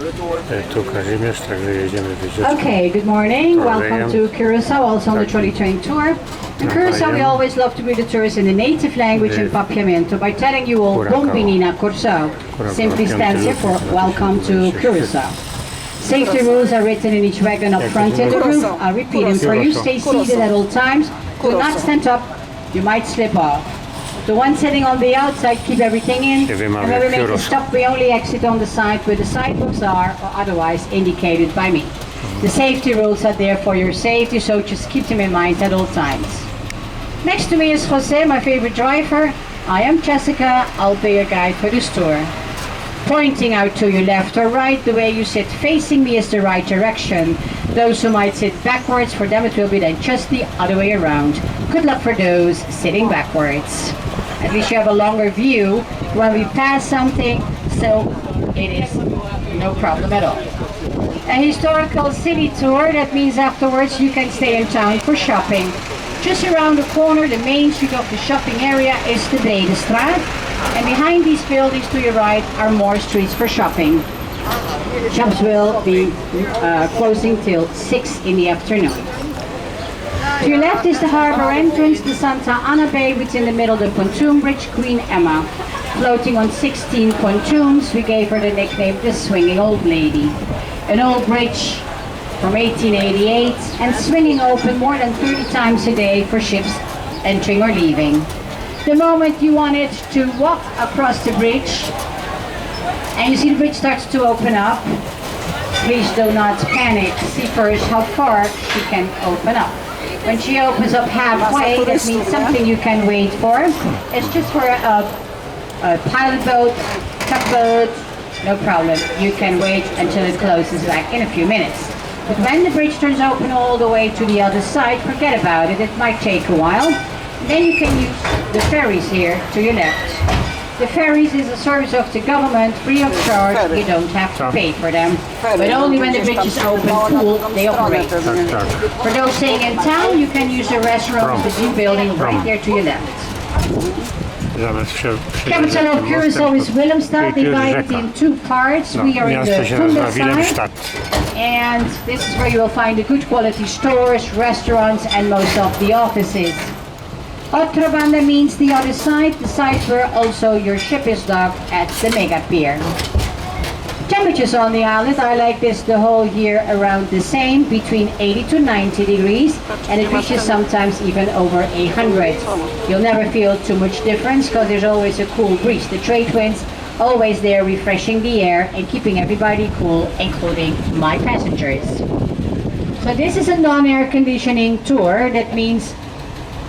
Tu Kazimierz, także jedziemy wycieczkę. Okay, good morning. Welcome to Curacao, also on the trolley train tour. In Curacao, we always love to greet the tourists in the native language in Papiamento by telling you all Bombinina Curacao. Simply stands here for Welcome to Curacao. Safety rules are written in each wagon up front in the roof. I'll repeat them for you. Stay seated at all times. Do not stand up. You might slip off. The one sitting on the outside, keep everything in. And when we make a stop, we only exit on the side where the sidewalks are or otherwise indicated by me. The safety rules are there for your safety, so just keep them in mind at all times. Next to me is Jose, my favorite driver. I am Jessica. I'll be your guide for this tour. Pointing out to your left or right, the way you sit facing me is the right direction. Those who might sit backwards, for them it will be then just the other way around. Good luck for those sitting backwards. At least you have a longer view when we pass something, so it is no problem at all. A historical city tour, that means afterwards you can stay in town for shopping. Just around the corner, the main street of the shopping area is the Bredestraat, and behind these buildings to your right are more streets for shopping. Shops will be closing till 6 in the afternoon. To your left is the harbor entrance, the Santa Ana Bay, which in the middle the pontoon bridge, Queen Emma. Floating on 16 pontoons, we gave her the nickname the Swinging Old Lady. An old bridge from 1888 and swinging open more than 30 times a day for ships entering or leaving. The moment you wanted to walk across the bridge and you see the bridge starts to open up, please do not panic. See first how far she can open up. When she opens up halfway, that means something you can wait for. It's just for a pilot boat, tugboat, no problem. You can wait until it closes back in a few minutes. But when the bridge turns open all the way to the other side, forget about it. It might take a while. Then you can use the ferries here to your left. The ferries is a service of the government, free of charge. You don't have to pay for them. But only when the bridge is open, cool, they operate. For those staying in town, you can use the restaurant of the new building right there to your left. Capital of Curacao is Willemstad, divided in two parts. We are in the Funde side, and this is where you will find the good quality stores, restaurants, and most of the offices. Otrobanda means the other side, the side where also your ship is docked at the mega pier. Temperatures on the island are like this the whole year around the same, between 80 to 90 degrees, and it reaches sometimes even over 100. You'll never feel too much difference because there's always a cool breeze. The trade winds always there refreshing the air and keeping everybody cool, including my passengers. So this is a non-air conditioning tour. That means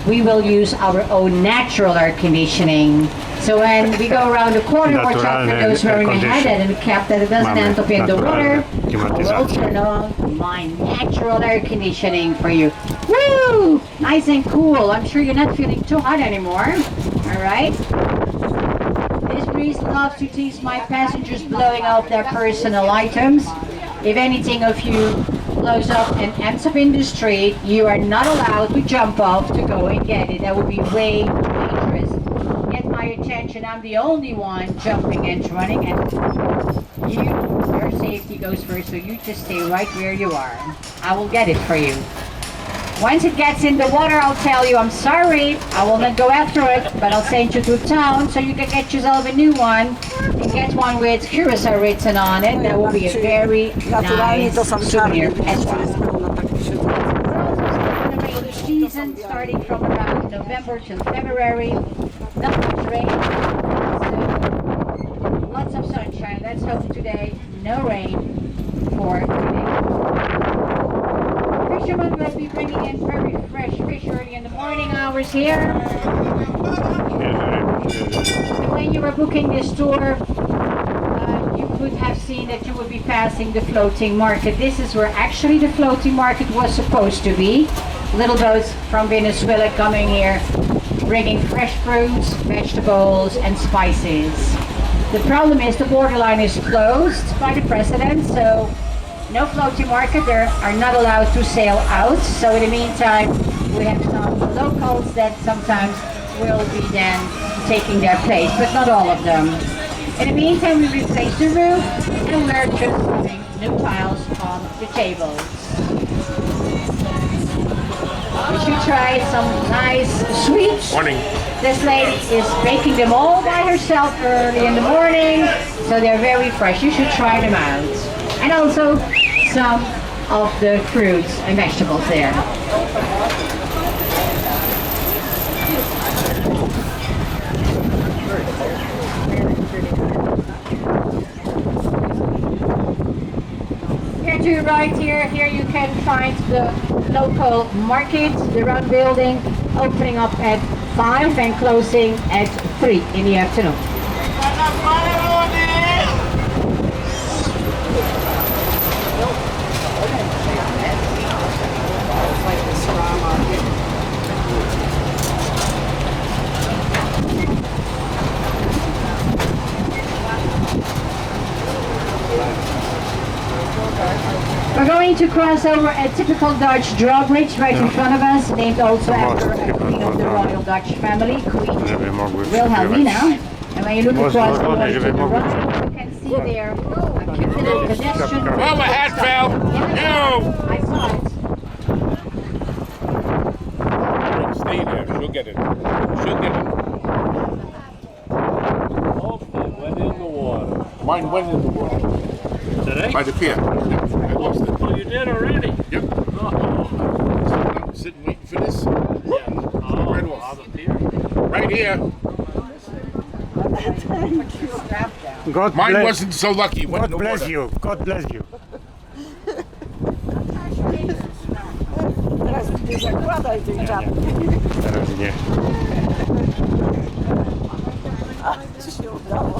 we will use our own natural air conditioning. So when we go around the corner, watch out for those wearing a head and a cap that it doesn't end up in the water. I will turn on my natural air conditioning for you. Woo! Nice and cool. I'm sure you're not feeling too hot anymore. Alright? This breeze loves to tease my passengers blowing off their personal items. If anything of you blows up and ends up in the street, you are not allowed to jump off to go and get it. That would be way too dangerous. Get my attention, I'm the only one jumping and running, and your safety goes first, so you just stay right where you are. I will get it for you. Once it gets in the water, I'll tell you, I'm sorry, I will not go after it, but I'll send you to town so you can get yourself a new one and get one with Curacao written on it. That will be a very nice souvenir as well. We're also still in the season, starting from around November till February. Not much rain, so lots of sunshine. Let's hope today no rain for today. Fishermen will be bringing in very fresh fish early in the morning hours here. When you were booking this tour, you could have seen that you would be passing the floating market. This is where actually the floating market was supposed to be. Little boats from Venezuela coming here, bringing fresh fruits, vegetables, and spices. The problem is the borderline is closed by the president, so no floating market. They are not allowed to sail out. So in the meantime, we have some locals that sometimes will be then taking their place, but not all of them. In the meantime, we replace the roof and we're just putting new tiles on the tables. You should try some nice sweets. Morning. This lady is baking them all by herself early in the morning, so they're very fresh. You should try them out. And also some of the fruits and vegetables there. Here to your right here you can find the local market, the round building, opening up at 5 and closing at 3 in the afternoon. We're going to cross over a typical Dutch drawbridge right in front of us, named also after a queen of the royal Dutch family, Queen Wilhelmina. And when you look across the way to the right, you can see there a cute little pedestrian. Oh, my hat fell! No! I saw it. Stay there. She'll get it. She'll get it. Oh, it went in the water. Mine went in the water. Today? By the pier. I lost it. Oh, you did already? Yep. Oh, I'm sitting waiting for this. yeah. Oh, Right off. on the pier. Right here. God Mine bless, wasn't so lucky. It went in God the bless water. you. God bless you. Teraz nie zakładaj tych czapek. Teraz nie. Ci się udało.